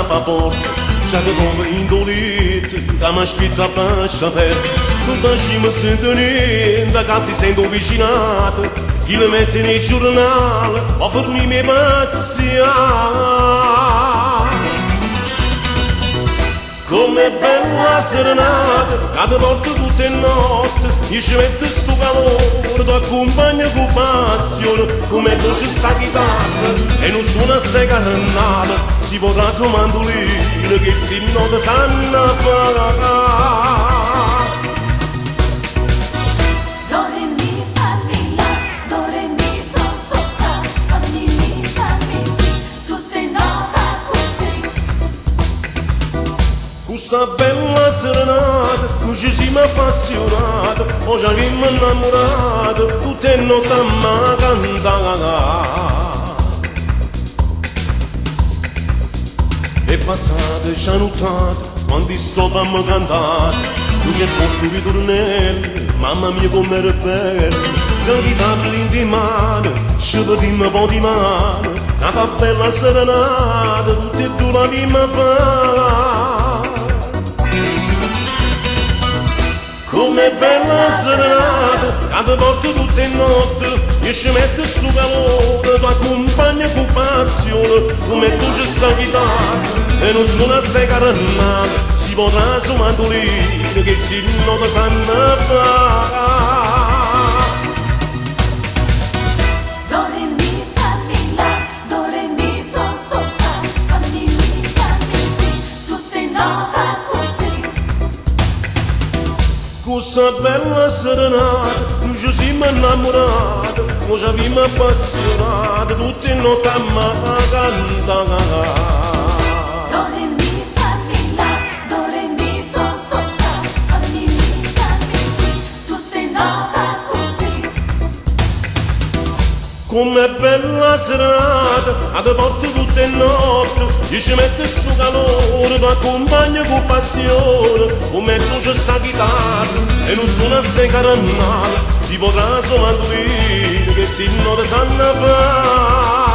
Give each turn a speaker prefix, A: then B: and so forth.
A: pra porta, já que compra indolito, dá mais fita pra chaver. Não tá cima sentando, da casa sendo viginata, que le mette nei giornali, a fornire me paziar. Com'è bella la serenata, cada volta tutte notte, mi ci mette sto calore, ti accompagna con passione, come dolce sta chitarra, e non suona assai carnale, si potrà su mandolino, che si nota sanno fare. Questa bella serenata, non ci siamo appassionati, oggi abbiamo innamorato, tutte notti a cantare. È passata, ci ha notato, quando stavamo cantando, non c'è poco di tornelli, mamma mia com'era bella, la chitarra in mano, ci vediamo un po' di mano, una bella serenata, tutte e due la prima fare. Com'è bella la serenata, cada volta tutte notte, e ci mette sto calore, ti accompagna con passione, come tu ci sta chitarra, e non suona assai carnale, si potrà su mandolino, che si nota sanno fare. Questa bella serenata, non ci siamo innamorati, non ci abbiamo appassionati, tutte notti a cantare.
B: Do re mi fa mi la, do re mi sol sol la, fa mi si, tutte note così.
A: Com'è bella la serenata, ad porte tutte notte, e ci mette sto calore, ti accompagna con passione, come tu ci sta chitarra, e non suona assai carnale, si potrà su mandolino, che si nota sanno fare.